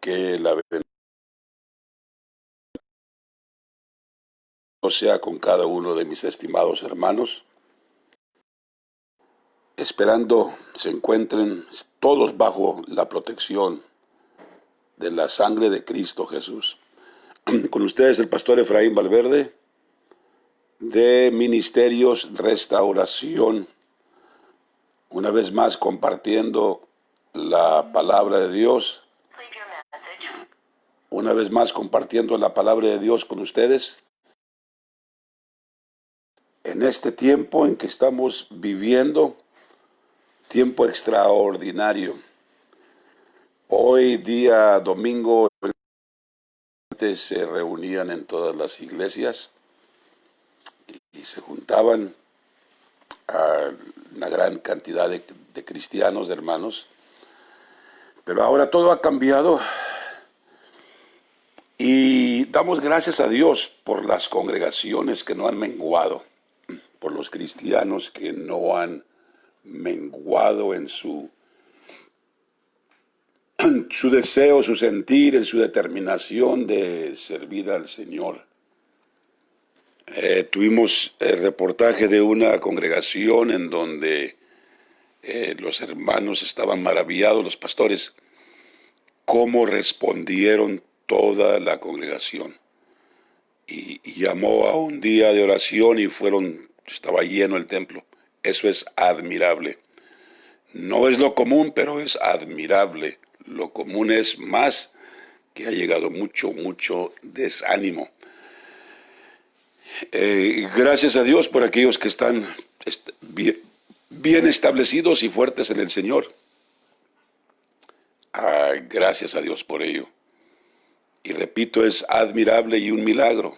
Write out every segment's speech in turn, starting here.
Que la bendición sea con cada uno de mis estimados hermanos, esperando se encuentren todos bajo la protección de la sangre de Cristo Jesús. Con ustedes el pastor Efraín Valverde de Ministerios Restauración, una vez más compartiendo la palabra de Dios, una vez más compartiendo la palabra de Dios con ustedes en este tiempo en que estamos viviendo, tiempo extraordinario. Hoy día domingo antes se reunían en todas las iglesias y se juntaban a una gran cantidad de cristianos, de hermanos, pero ahora todo ha cambiado y damos gracias a Dios por las congregaciones que no han menguado, por los cristianos que no han menguado en su deseo, su sentir, en su determinación de servir al Señor. Tuvimos el reportaje de una congregación en donde los hermanos estaban maravillados, los pastores, cómo respondieron toda la congregación. Y llamó a un día de oración y estaba lleno el templo. Eso es admirable. No es lo común, pero es admirable. Lo común es más que ha llegado mucho desánimo. Gracias a Dios por aquellos que están bien establecidos y fuertes en el Señor. Gracias a Dios por ello. Y repito, es admirable y un milagro.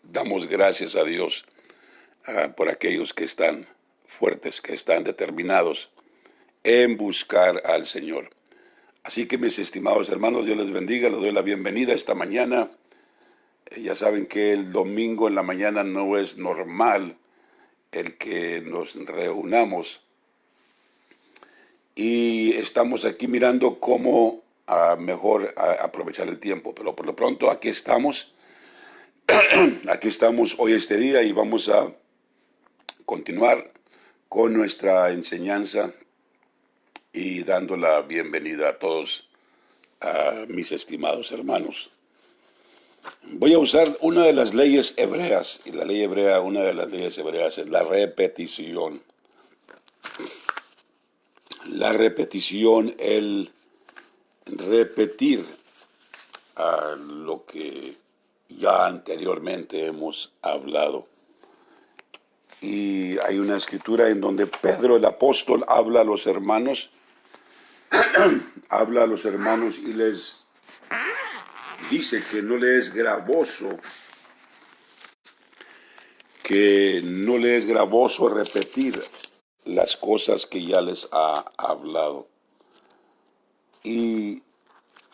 Damos gracias a Dios por aquellos que están fuertes, que están determinados en buscar al Señor. Así que mis estimados hermanos, Dios les bendiga, les doy la bienvenida esta mañana. Ya saben que el domingo en la mañana no es normal el que nos reunamos y estamos aquí mirando cómo mejor aprovechar el tiempo, pero por lo pronto aquí estamos hoy este día y vamos a continuar con nuestra enseñanza y dando la bienvenida a todos mis estimados hermanos. Voy a usar una de las leyes hebreas, y una de las leyes hebreas es la repetición. La repetición, el repetir lo que ya anteriormente hemos hablado. Y hay una escritura en donde Pedro el apóstol habla a los hermanos y les dice que no le es gravoso repetir las cosas que ya les ha hablado. Y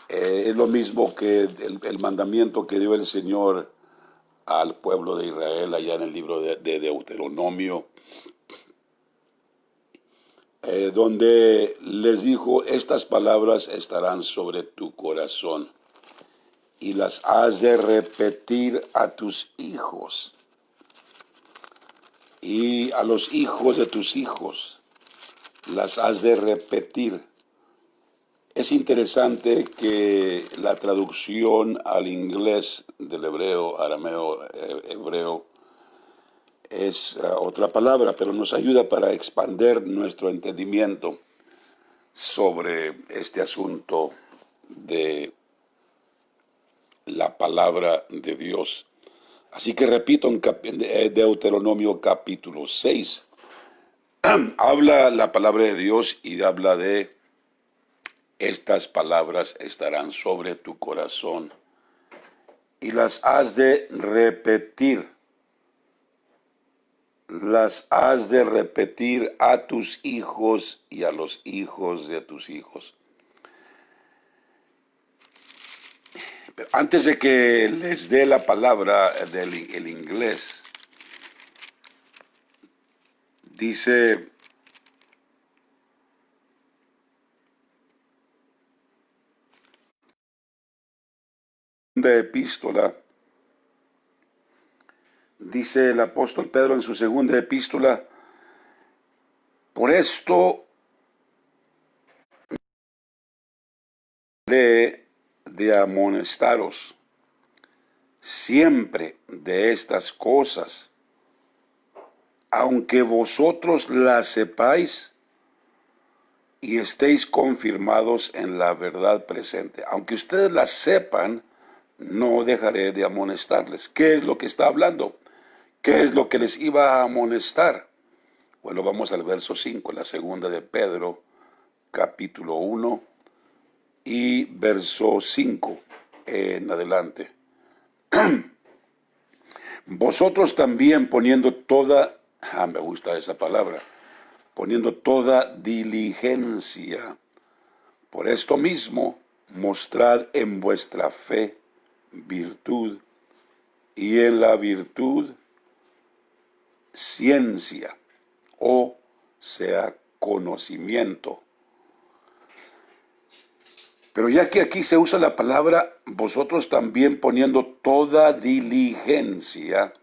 es lo mismo que el mandamiento que dio el Señor al pueblo de Israel allá en el libro de Deuteronomio, donde les dijo: estas palabras estarán sobre tu corazón y las has de repetir a tus hijos y a los hijos de tus hijos las has de repetir. Es interesante que la traducción al inglés del hebreo, arameo, hebreo, es otra palabra, pero nos ayuda para expander nuestro entendimiento sobre este asunto de la palabra de Dios. Así que repito, en Deuteronomio capítulo 6, habla la palabra de Dios y habla de: estas palabras estarán sobre tu corazón y las has de repetir. Las has de repetir a tus hijos y a los hijos de tus hijos. Pero antes de que les dé la palabra del inglés, dice: epístola, dice el apóstol Pedro en su segunda epístola, por esto he de amonestaros siempre de estas cosas, aunque vosotros las sepáis y estéis confirmados en la verdad presente. Aunque ustedes las sepan, no dejaré de amonestarles. ¿Qué es lo que está hablando? ¿Qué es lo que les iba a amonestar? Bueno, vamos al verso 5, la segunda de Pedro, capítulo 1 y verso 5 en adelante. Vosotros también poniendo toda, me gusta esa palabra, poniendo toda diligencia. Por esto mismo, mostrad en vuestra fe virtud, y en la virtud ciencia, o sea, conocimiento. Pero ya que aquí se usa la palabra, vosotros también poniendo toda diligencia,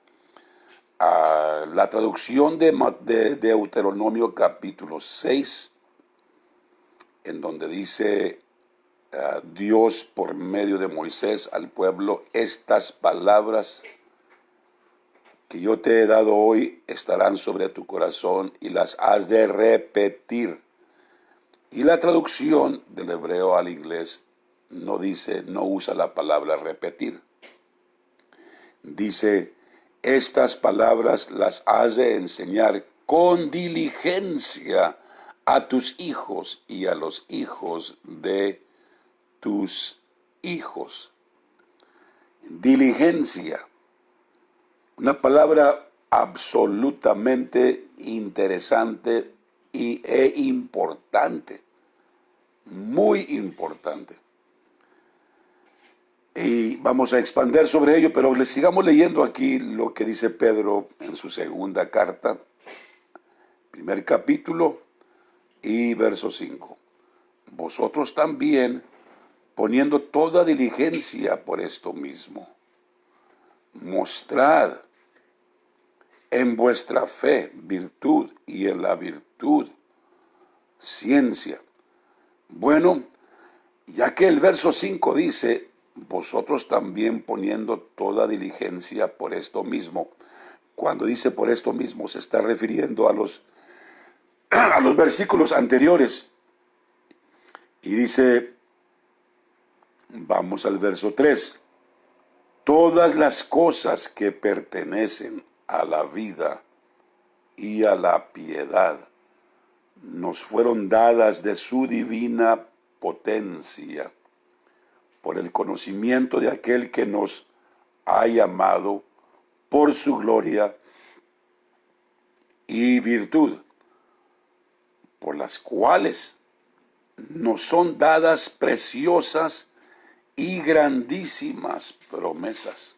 la traducción de Deuteronomio capítulo 6, en donde dice Dios por medio de Moisés al pueblo, estas palabras que yo te he dado hoy estarán sobre tu corazón y las has de repetir. Y la traducción del hebreo al inglés no dice, no usa la palabra repetir. Dice, estas palabras las has de enseñar con diligencia a tus hijos y a los hijos de tus hijos. Diligencia, una palabra absolutamente interesante e importante, muy importante. Y vamos a expandir sobre ello, pero les sigamos leyendo aquí lo que dice Pedro en su segunda carta, primer capítulo y verso 5. Vosotros también, poniendo toda diligencia por esto mismo, mostrad en vuestra fe virtud y en la virtud ciencia. Bueno, ya que el verso 5 dice, vosotros también poniendo toda diligencia por esto mismo. Cuando dice por esto mismo, se está refiriendo a los versículos anteriores. Y dice, vamos al verso 3, todas las cosas que pertenecen a la vida y a la piedad nos fueron dadas de su divina potencia, por el conocimiento de aquel que nos ha llamado por su gloria y virtud, por las cuales nos son dadas preciosas y grandísimas promesas,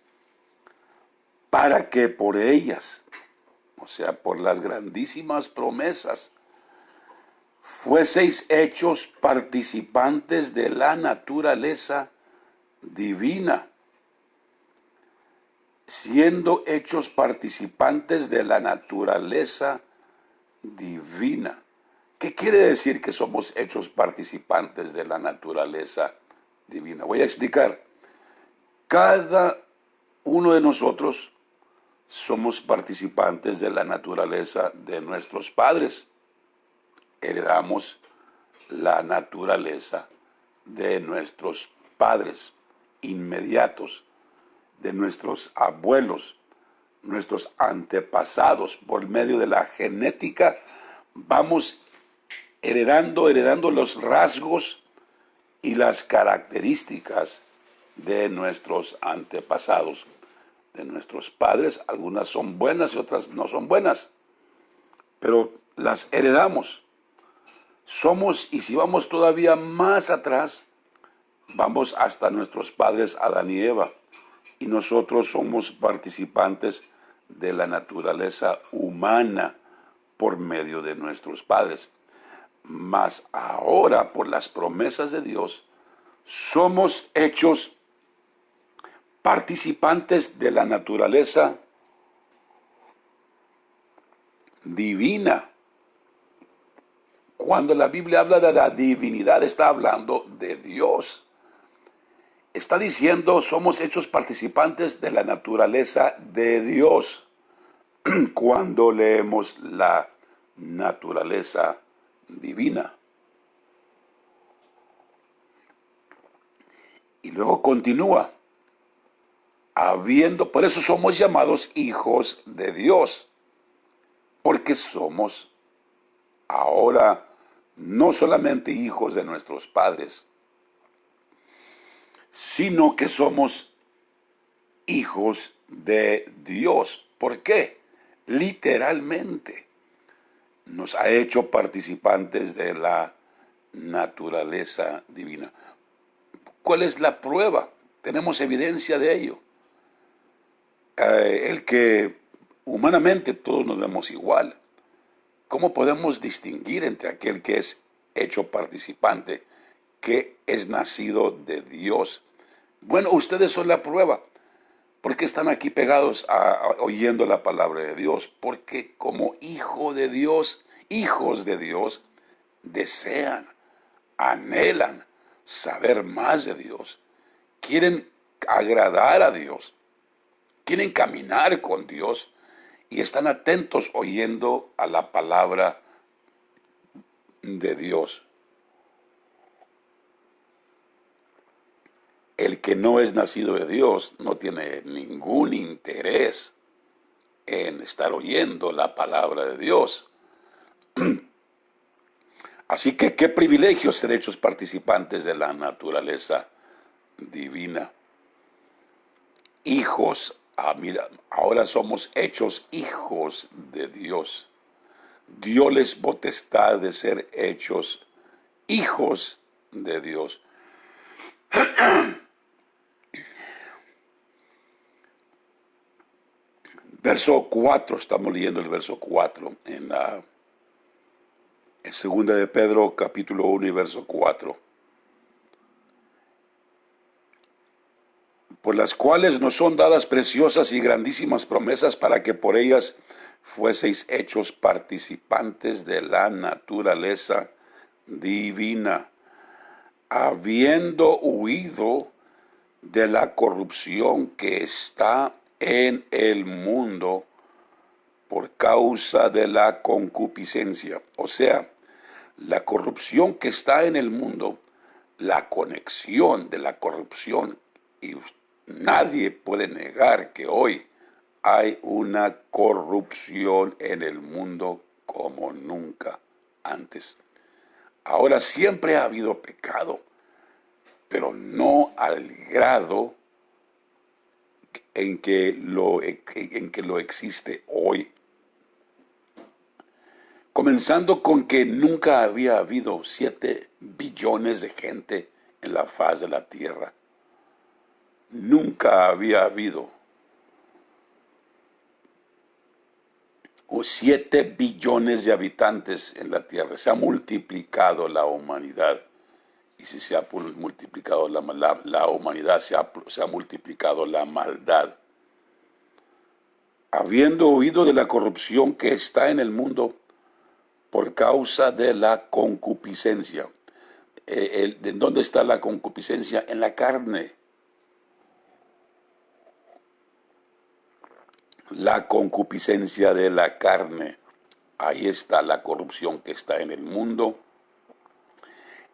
para que por ellas, o sea, por las grandísimas promesas, fueseis hechos participantes de la naturaleza divina, siendo hechos participantes de la naturaleza divina. ¿Qué quiere decir que somos hechos participantes de la naturaleza divina? Voy a explicar. Cada uno de nosotros somos participantes de la naturaleza de nuestros padres. Heredamos la naturaleza de nuestros padres inmediatos, de nuestros abuelos, nuestros antepasados. Por medio de la genética vamos heredando los rasgos y las características de nuestros antepasados, de nuestros padres. Algunas son buenas y otras no son buenas, pero las heredamos. Somos, y si vamos todavía más atrás, vamos hasta nuestros padres Adán y Eva, y nosotros somos participantes de la naturaleza humana por medio de nuestros padres. Mas ahora, por las promesas de Dios, somos hechos participantes de la naturaleza divina. Cuando la Biblia habla de la divinidad, está hablando de Dios. Está diciendo, somos hechos participantes de la naturaleza de Dios. Cuando leemos la naturaleza divina. Y luego continúa, por eso somos llamados hijos de Dios, porque somos ahora no solamente hijos de nuestros padres, sino que somos hijos de Dios. ¿Por qué? Literalmente nos ha hecho participantes de la naturaleza divina. ¿Cuál es la prueba? Tenemos evidencia de ello. El que humanamente todos nos vemos igual. ¿Cómo podemos distinguir entre aquel que es hecho participante, que es nacido de Dios? Bueno, ustedes son la prueba. ¿Por qué están aquí pegados oyendo la palabra de Dios? Porque como hijos de Dios, desean, anhelan saber más de Dios. Quieren agradar a Dios. Quieren caminar con Dios y están atentos oyendo a la palabra de Dios. El que no es nacido de Dios no tiene ningún interés en estar oyendo la palabra de Dios. Así que qué privilegio ser hechos participantes de la naturaleza divina. Hijos, mira, ahora somos hechos hijos de Dios. Diosles potestad de ser hechos hijos de Dios. Verso 4, estamos leyendo el verso 4 en 2 de Pedro capítulo 1 y verso 4. Por las cuales nos son dadas preciosas y grandísimas promesas para que por ellas fueseis hechos participantes de la naturaleza divina, habiendo huido de la corrupción que está en el mundo por causa de la concupiscencia. O sea, la corrupción que está en el mundo, la conexión de la corrupción, y nadie puede negar que hoy hay una corrupción en el mundo como nunca antes. Ahora siempre ha habido pecado, pero no al grado en que lo existe hoy. Comenzando con que nunca había habido 7 billones de gente en la faz de la tierra. Nunca había habido 7 billones de habitantes en la tierra. Se ha multiplicado la humanidad. Y si se ha multiplicado la humanidad, se ha multiplicado la maldad. Habiendo huido de la corrupción que está en el mundo por causa de la concupiscencia. ¿De dónde está la concupiscencia? En la carne. La concupiscencia de la carne. Ahí está la corrupción que está en el mundo.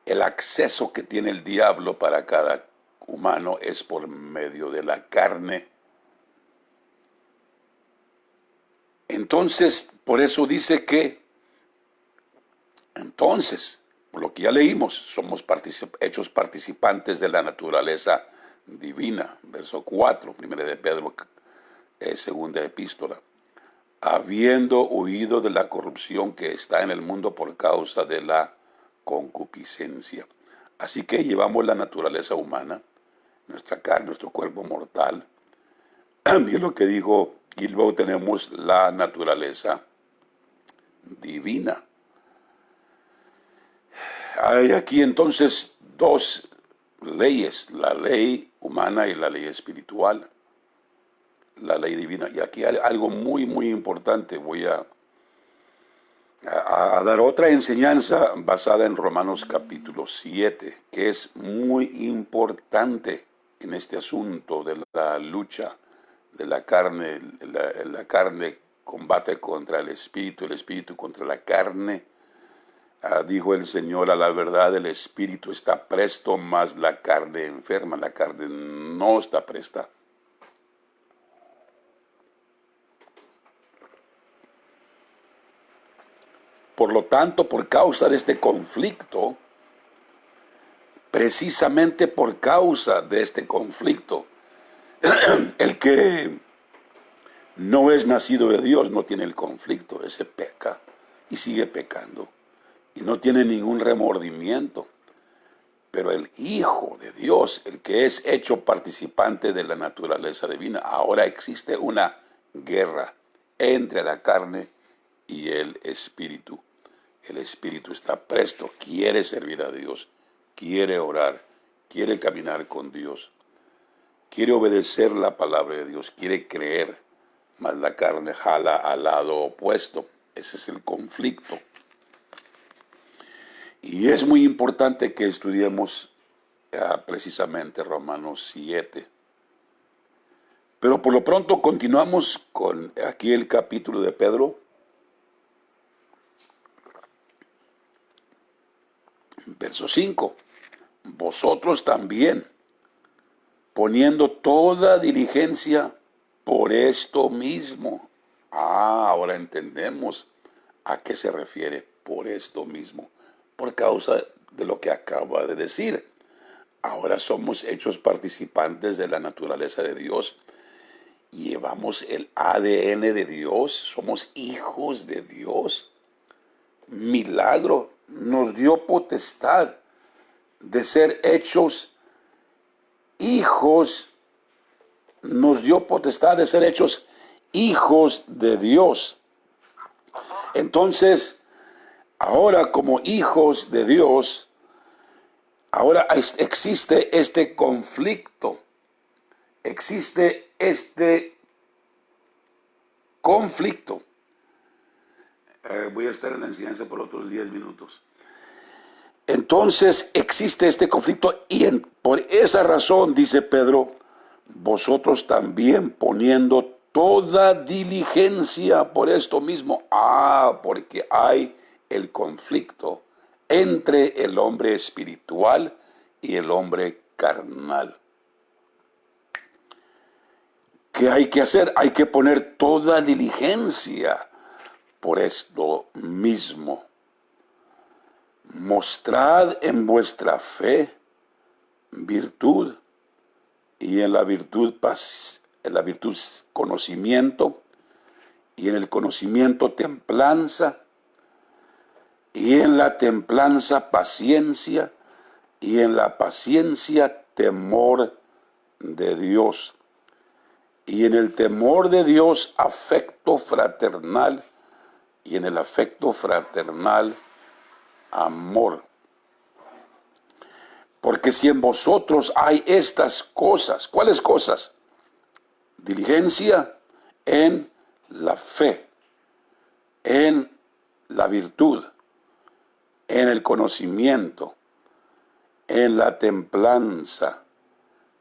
El acceso que tiene el diablo para cada humano es por medio de la carne. Entonces, por eso dice que, por lo que ya leímos, somos hechos participantes de la naturaleza divina. Verso 4, 1 de Pedro, segunda epístola. Habiendo huido de la corrupción que está en el mundo por causa de la concupiscencia. Así que llevamos la naturaleza humana, nuestra carne, nuestro cuerpo mortal, y es lo que dijo, y luego tenemos la naturaleza divina. Hay aquí entonces 2 leyes, la ley humana y la ley espiritual, la ley divina. Y aquí hay algo muy, muy importante. Voy a dar otra enseñanza basada en Romanos capítulo 7, que es muy importante en este asunto de la lucha de la carne. La carne combate contra el espíritu contra la carne. Dijo el Señor: a la verdad el espíritu está presto, mas la carne enferma. La carne no está presta. Por lo tanto, por causa de este conflicto, precisamente por causa de este conflicto, el que no es nacido de Dios no tiene el conflicto, ese peca y sigue pecando y no tiene ningún remordimiento. Pero el Hijo de Dios, el que es hecho participante de la naturaleza divina, ahora existe una guerra entre la carne y el espíritu. El espíritu está presto, quiere servir a Dios, quiere orar, quiere caminar con Dios, quiere obedecer la palabra de Dios, quiere creer, mas la carne jala al lado opuesto. Ese es el conflicto. Y es muy importante que estudiemos precisamente Romanos 7. Pero por lo pronto continuamos con aquí el capítulo de Pedro. Verso 5. Vosotros también, poniendo toda diligencia por esto mismo. Ahora entendemos a qué se refiere por esto mismo. Por causa de lo que acaba de decir. Ahora somos hechos participantes de la naturaleza de Dios. Llevamos el ADN de Dios. Somos hijos de Dios. Milagro. Nos dio potestad de ser hechos hijos. Nos dio potestad de ser hechos hijos de Dios. Entonces, ahora como hijos de Dios, ahora existe este conflicto. Existe este conflicto. Voy a estar en la enseñanza por otros 10 minutos. Entonces existe este conflicto y por esa razón, dice Pedro, vosotros también poniendo toda diligencia por esto mismo. Porque hay el conflicto entre el hombre espiritual y el hombre carnal. ¿Qué hay que hacer? Hay que poner toda diligencia por esto mismo. Mostrad en vuestra fe virtud, y en la virtud conocimiento, y en el conocimiento templanza, y en la templanza paciencia, y en la paciencia temor de Dios, y en el temor de Dios afecto fraternal, y en el afecto fraternal amor. Porque si en vosotros hay estas cosas, ¿cuáles cosas? Diligencia en la fe, en la virtud, en el conocimiento, en la templanza,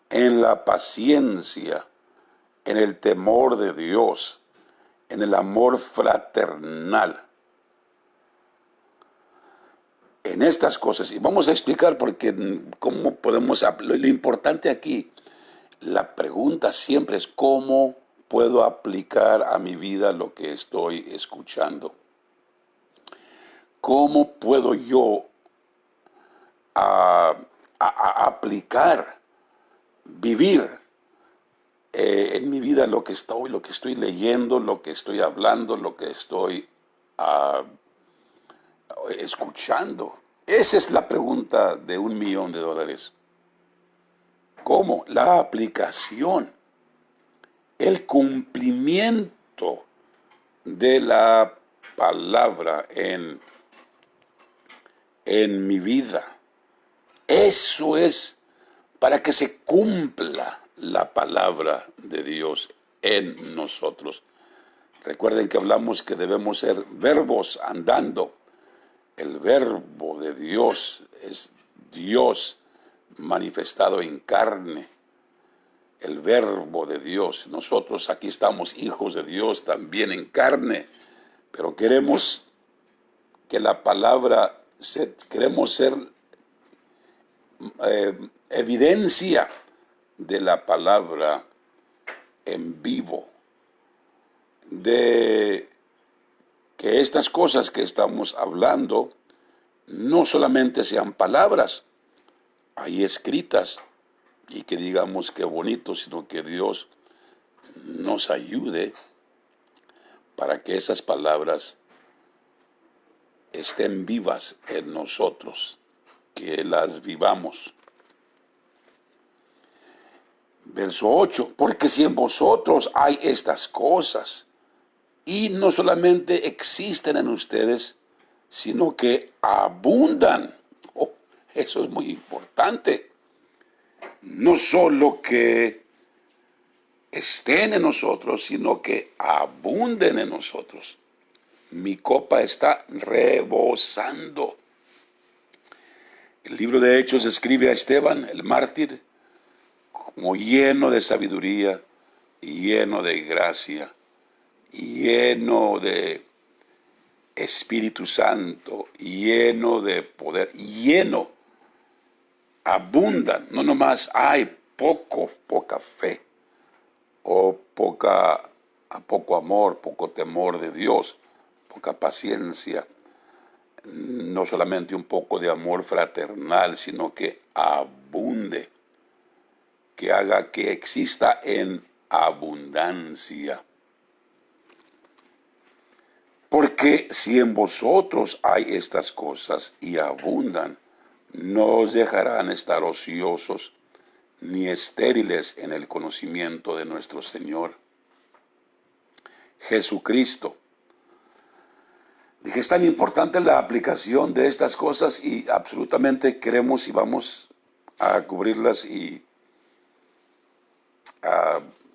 en la paciencia, en el temor de Dios, en el amor fraternal. En estas cosas, y vamos a explicar porque cómo podemos, lo importante aquí, la pregunta siempre es cómo puedo aplicar a mi vida lo que estoy escuchando. ¿Cómo puedo yo aplicar, vivir en mi vida lo que estoy leyendo, lo que estoy hablando, lo que estoy escuchando? Esa es la pregunta de $1,000,000. ¿Cómo? La aplicación, el cumplimiento de la palabra en mi vida. Eso es para que se cumpla la palabra de Dios en nosotros. Recuerden que hablamos que debemos ser verbos andando. El verbo de Dios es Dios manifestado en carne. El verbo de Dios. Nosotros aquí estamos hijos de Dios también en carne, pero queremos que la palabra, queremos ser evidencia de la palabra en vivo, de que estas cosas que estamos hablando no solamente sean palabras ahí escritas y que digamos qué bonito, sino que Dios nos ayude para que esas palabras estén vivas en nosotros, que las vivamos. Verso 8, porque si en vosotros hay estas cosas, y no solamente existen en ustedes, sino que abundan. Oh, eso es muy importante. No solo que estén en nosotros, sino que abunden en nosotros. Mi copa está rebosando. El libro de Hechos describe a Esteban, el mártir, como lleno de sabiduría, lleno de gracia, lleno de Espíritu Santo, lleno de poder, lleno, abundan. No nomás hay poca fe, o poco amor, poco temor de Dios, poca paciencia, no solamente un poco de amor fraternal, sino que abunde, que haga que exista en abundancia. Porque si en vosotros hay estas cosas y abundan, no os dejarán estar ociosos ni estériles en el conocimiento de nuestro Señor Jesucristo. Dije, es tan importante la aplicación de estas cosas y absolutamente queremos y vamos a cubrirlas y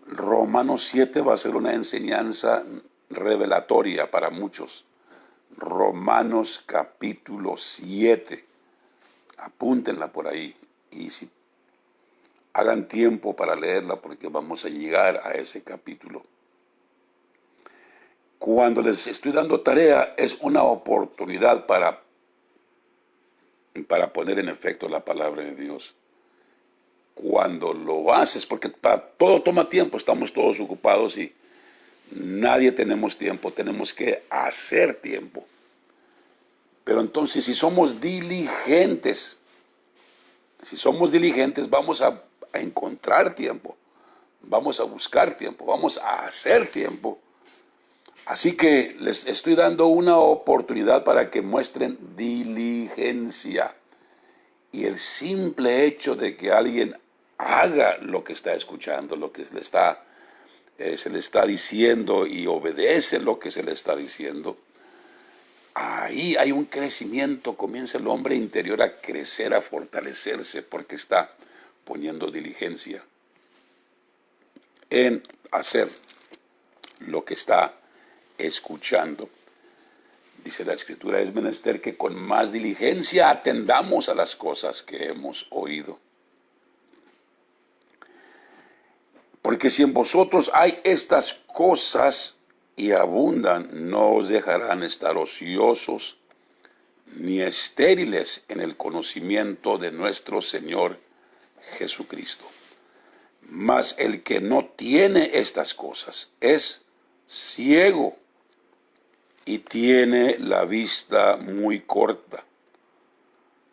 Romanos 7 va a ser una enseñanza revelatoria para muchos. Romanos capítulo 7. Apúntenla por ahí y si hagan tiempo para leerla porque vamos a llegar a ese capítulo. Cuando les estoy dando tarea es una oportunidad para poner en efecto la palabra de Dios. Cuando lo haces, porque todo toma tiempo, estamos todos ocupados y nadie tenemos tiempo, tenemos que hacer tiempo. Pero entonces si somos diligentes, vamos a encontrar tiempo, vamos a buscar tiempo, vamos a hacer tiempo. Así que les estoy dando una oportunidad para que muestren diligencia. Y el simple hecho de que alguien haga lo que está escuchando, lo que se le está diciendo y obedece lo que se le está diciendo, ahí hay un crecimiento, comienza el hombre interior a crecer, a fortalecerse, porque está poniendo diligencia en hacer lo que está escuchando. Dice la Escritura, es menester que con más diligencia atendamos a las cosas que hemos oído. Porque si en vosotros hay estas cosas y abundan, no os dejarán estar ociosos ni estériles en el conocimiento de nuestro Señor Jesucristo. Mas el que no tiene estas cosas es ciego y tiene la vista muy corta,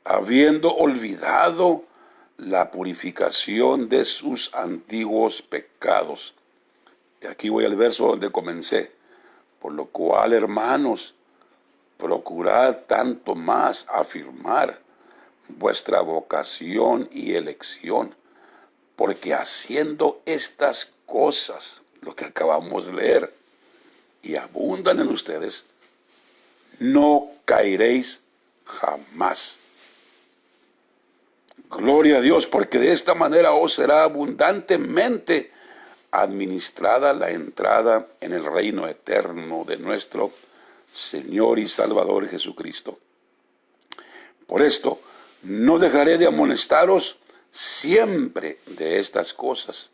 habiendo olvidado la purificación de sus antiguos pecados. Y aquí voy al verso donde comencé. Por lo cual, hermanos, procurad tanto más afirmar vuestra vocación y elección, porque haciendo estas cosas, lo que acabamos de leer, y abundan en ustedes, no caeréis jamás. Gloria a Dios, porque de esta manera os será abundantemente administrada la entrada en el reino eterno de nuestro Señor y Salvador Jesucristo. Por esto, no dejaré de amonestaros siempre de estas cosas,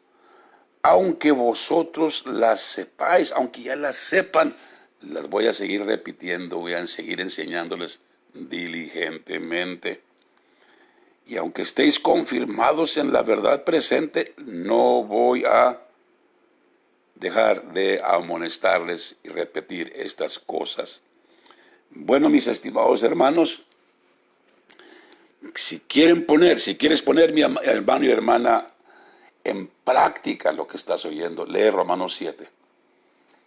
aunque vosotros las sepáis, aunque ya las sepan, las voy a seguir repitiendo, voy a seguir enseñándoles diligentemente. Y aunque estéis confirmados en la verdad presente, no voy a dejar de amonestarles y repetir estas cosas. Bueno, mis estimados hermanos, si quieres poner, mi hermano y hermana, en práctica lo que estás oyendo, lee Romanos 7.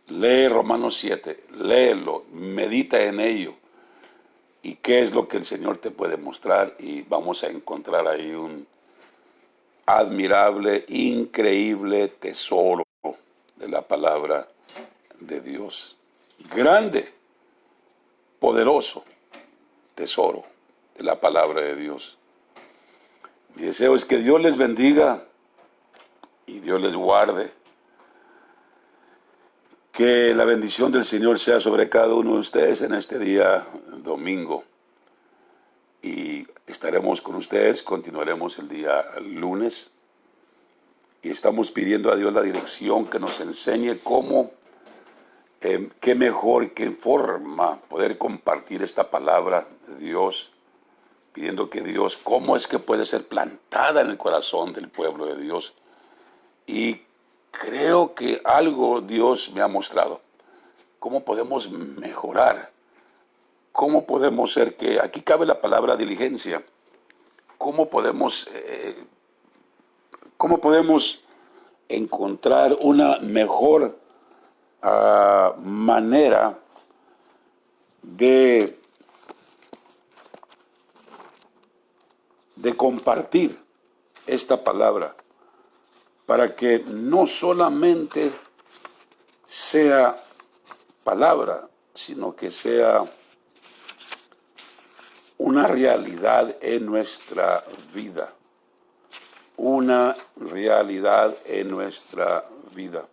Lee Romanos 7, léelo, medita en ello. ¿Y qué es lo que el Señor te puede mostrar? Y vamos a encontrar ahí un admirable, increíble tesoro de la palabra de Dios. Grande, poderoso tesoro de la palabra de Dios. Mi deseo es que Dios les bendiga y Dios les guarde. Que la bendición del Señor sea sobre cada uno de ustedes en este día domingo. Y estaremos con ustedes, continuaremos el día lunes. Y estamos pidiendo a Dios la dirección, que nos enseñe cómo, qué mejor, qué forma poder compartir esta palabra de Dios. Pidiendo que Dios, cómo es que puede ser plantada en el corazón del pueblo de Dios. Y creo que algo Dios me ha mostrado. ¿Cómo podemos mejorar? ¿Cómo podemos ser que, aquí cabe la palabra diligencia, cómo podemos encontrar una mejor manera de compartir esta palabra para que no solamente sea palabra, sino que sea una realidad en nuestra vida. Una realidad en nuestra vida.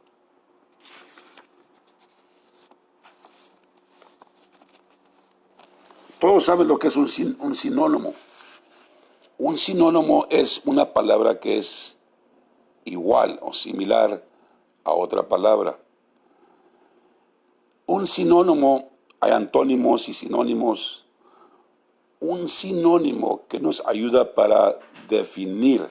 Todos saben lo que es un sinónimo. Un sinónimo es una palabra que es igual o similar a otra palabra. Un sinónimo, hay antónimos y sinónimos. Un sinónimo que nos ayuda para definir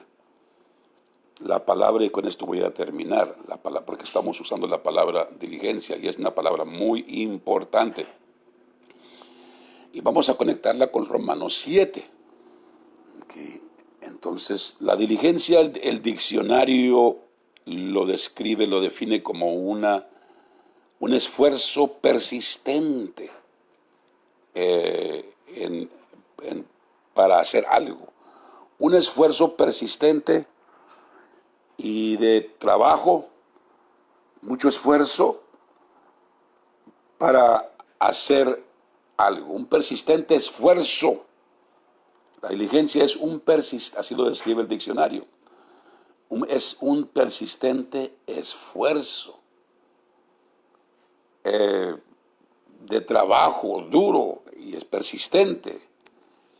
la palabra, y con esto voy a terminar, la palabra, porque estamos usando la palabra diligencia y es una palabra muy importante. Y vamos a conectarla con Romanos 7. Okay. Entonces, la diligencia, el diccionario lo describe, lo define como un esfuerzo persistente para hacer algo. Un esfuerzo persistente y de trabajo, mucho esfuerzo para hacer algo. Un persistente esfuerzo. La diligencia es así lo describe el diccionario. Es un persistente esfuerzo de trabajo duro y es persistente.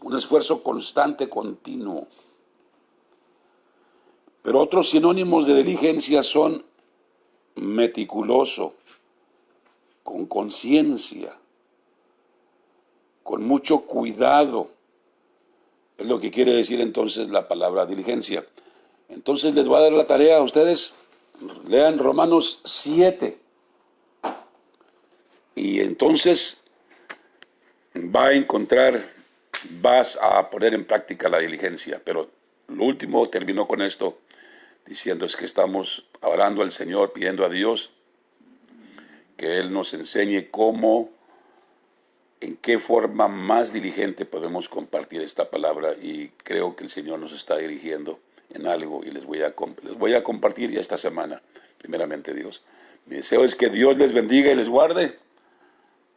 Un esfuerzo constante, continuo. Pero otros sinónimos de diligencia son meticuloso, con conciencia, con mucho cuidado. Es lo que quiere decir entonces la palabra diligencia. Entonces les voy a dar la tarea a ustedes. Lean Romanos 7. Y entonces vas a poner en práctica la diligencia. Pero lo último, termino con esto, diciendo es que estamos orando al Señor, pidiendo a Dios que Él nos enseñe en qué forma más diligente podemos compartir esta palabra, y creo que el Señor nos está dirigiendo en algo y les voy a compartir ya esta semana, primeramente Dios. Mi deseo es que Dios les bendiga y les guarde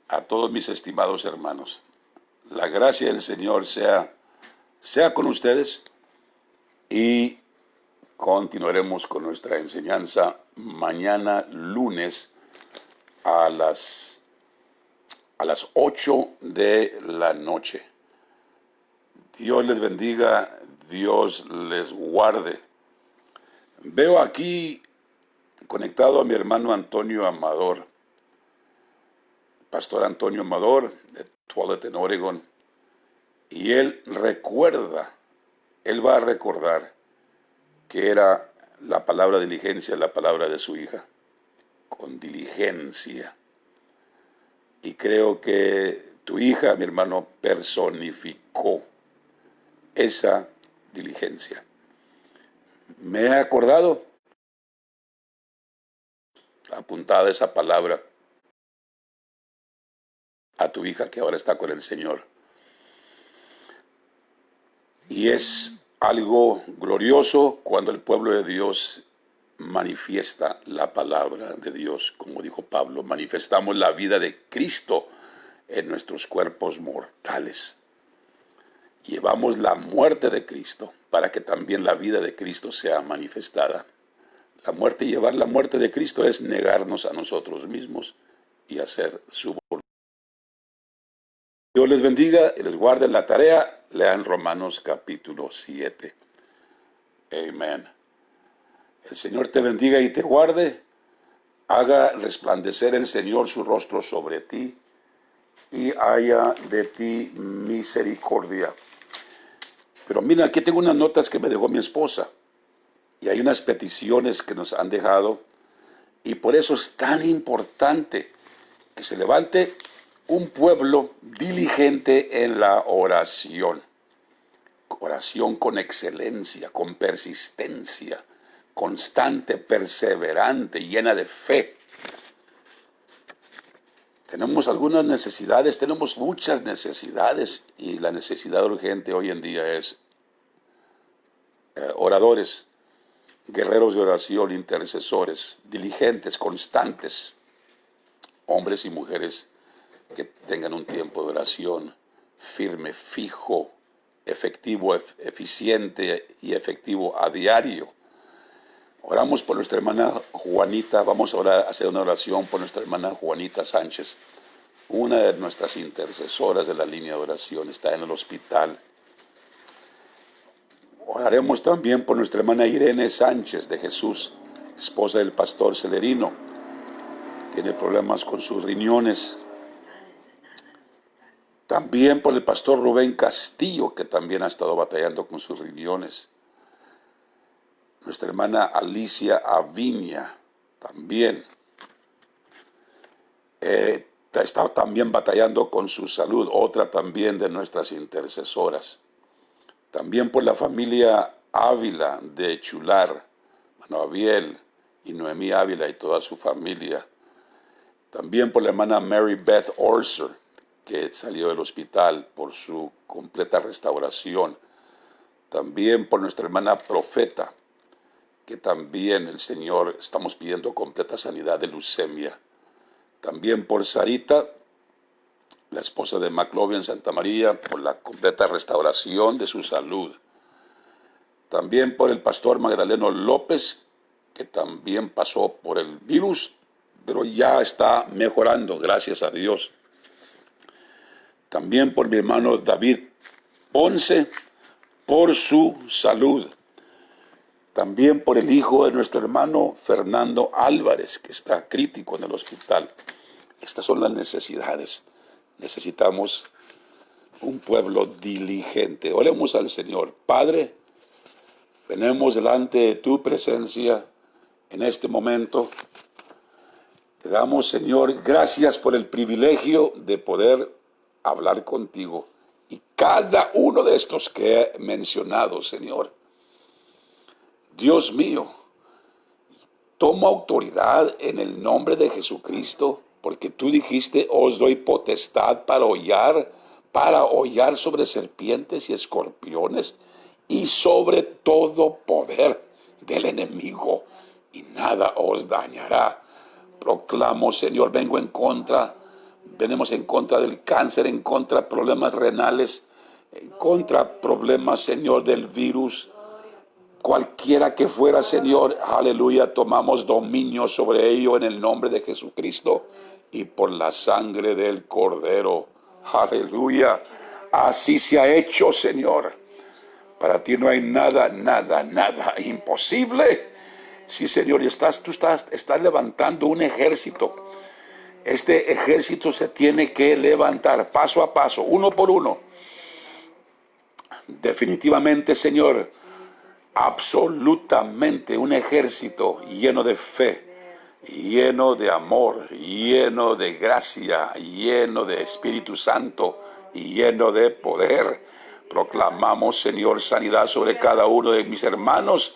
a todos mis estimados hermanos. La gracia del Señor sea con ustedes y continuaremos con nuestra enseñanza mañana lunes a las 8 de la noche. Dios les bendiga, Dios les guarde. Veo aquí conectado a mi hermano Antonio Amador, Pastor Antonio Amador de Tualatin, Oregon, y él va a recordar que era la palabra diligencia, la palabra de su hija, con diligencia. Y creo que tu hija, mi hermano, personificó esa diligencia. Me he acordado, apuntada esa palabra a tu hija que ahora está con el Señor. Y es algo glorioso cuando el pueblo de Dios manifiesta la palabra de Dios. Como dijo Pablo, manifestamos la vida de Cristo en nuestros cuerpos mortales. Llevamos la muerte de Cristo para que también la vida de Cristo sea manifestada. La muerte y llevar la muerte de Cristo es negarnos a nosotros mismos y hacer su voluntad. Dios les bendiga y les guarde la tarea. Lean Romanos capítulo 7. Amén. El Señor te bendiga y te guarde. Haga resplandecer el Señor su rostro sobre ti y haya de ti misericordia. Pero mira, aquí tengo unas notas que me dejó mi esposa. Y hay unas peticiones que nos han dejado. Y por eso es tan importante que se levante un pueblo diligente en la oración. Oración con excelencia, con persistencia, constante, perseverante, llena de fe. Tenemos algunas necesidades, tenemos muchas necesidades, y la necesidad urgente hoy en día es oradores, guerreros de oración, intercesores, diligentes, constantes, hombres y mujeres que tengan un tiempo de oración firme, fijo, efectivo, eficiente y efectivo a diario. Oramos por nuestra hermana Juanita. Vamos a hacer una oración por nuestra hermana Juanita Sánchez, una de nuestras intercesoras de la línea de oración. Está en el hospital. Oraremos también por nuestra hermana Irene Sánchez de Jesús, esposa del pastor Celerino. Tiene problemas con sus riñones. También por el pastor Rubén Castillo, que también ha estado batallando con sus riñones. Nuestra hermana Alicia Aviña también está también batallando con su salud, otra también de nuestras intercesoras. También por la familia Ávila de Chular, Abiel y Noemí Ávila y toda su familia. También por la hermana Mary Beth Orser, que salió del hospital por su completa restauración. También por nuestra hermana Profeta, que también el Señor estamos pidiendo completa sanidad de leucemia. También por Sarita, la esposa de McLovin Santa María, por la completa restauración de su salud. También por el pastor Magdaleno López, que también pasó por el virus, pero ya está mejorando, gracias a Dios. También por mi hermano David Ponce, por su salud. También por el hijo de nuestro hermano Fernando Álvarez, que está crítico en el hospital. Estas son las necesidades. Necesitamos un pueblo diligente. Oremos al Señor. Padre, venimos delante de tu presencia en este momento. Te damos, Señor, gracias por el privilegio de poder hablar contigo. Y cada uno de estos que he mencionado, Señor, Dios mío, tomo autoridad en el nombre de Jesucristo, porque tú dijiste, os doy potestad para hollar sobre serpientes y escorpiones y sobre todo poder del enemigo, y nada os dañará. Proclamo, Señor, venimos en contra del cáncer, en contra de problemas renales, en contra de problemas, Señor, del virus. cualquiera que fuera, Señor, aleluya, tomamos dominio sobre ello en el nombre de Jesucristo y por la sangre del Cordero, aleluya. Así se ha hecho, Señor. Para ti no hay nada, nada, nada imposible. Sí, Señor, y tú estás levantando un ejército. Este ejército se tiene que levantar paso a paso, uno por uno. Definitivamente, Señor, absolutamente un ejército lleno de fe, lleno de amor, lleno de gracia, lleno de Espíritu Santo y lleno de poder. Proclamamos, Señor, sanidad sobre cada uno de mis hermanos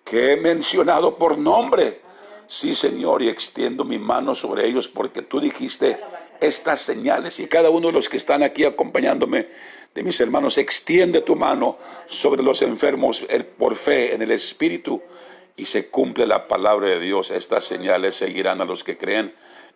que he mencionado por nombre. Sí, Señor, y extiendo mi mano sobre ellos porque tú dijiste estas señales. Y cada uno de los que están aquí acompañándome, de mis hermanos, extiende tu mano sobre los enfermos por fe en el Espíritu y se cumple la palabra de Dios. Estas señales seguirán a los que creen.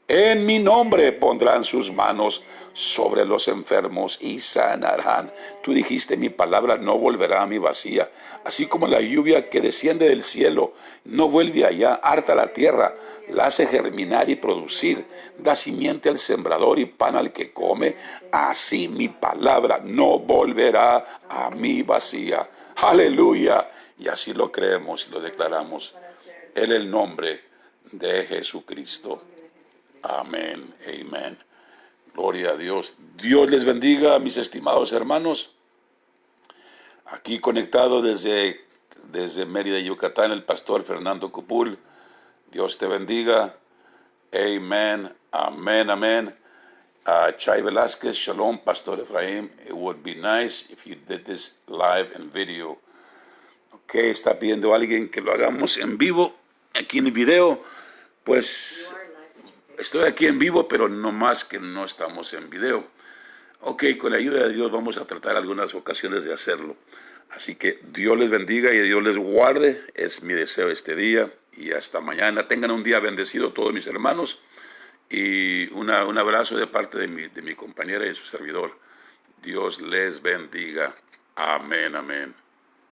En mi nombre pondrán sus manos sobre los enfermos y sanarán. Tú dijiste, mi palabra no volverá a mí vacía. Así como la lluvia que desciende del cielo no vuelve allá, harta la tierra, la hace germinar y producir, da simiente al sembrador y pan al que come, así mi palabra no volverá a mí vacía. Aleluya. Y así lo creemos y lo declaramos en el nombre de Jesucristo. Amén, amén. Gloria a Dios. Dios les bendiga, mis estimados hermanos. Aquí conectado desde Mérida, Yucatán, el pastor Fernando Cupul. Dios te bendiga. Amén, amén, amén. Chay Velázquez, shalom, Pastor Efraín. It would be nice if you did this live in video. Ok, está pidiendo alguien que lo hagamos en vivo, aquí en el video. Pues estoy aquí en vivo, pero no más que no estamos en video. Ok, con la ayuda de Dios vamos a tratar algunas ocasiones de hacerlo. Así que Dios les bendiga y Dios les guarde. Es mi deseo este día. Y hasta mañana. Tengan un día bendecido todos mis hermanos. Y un abrazo de parte de mi compañera y su servidor. Dios les bendiga. Amén, amén.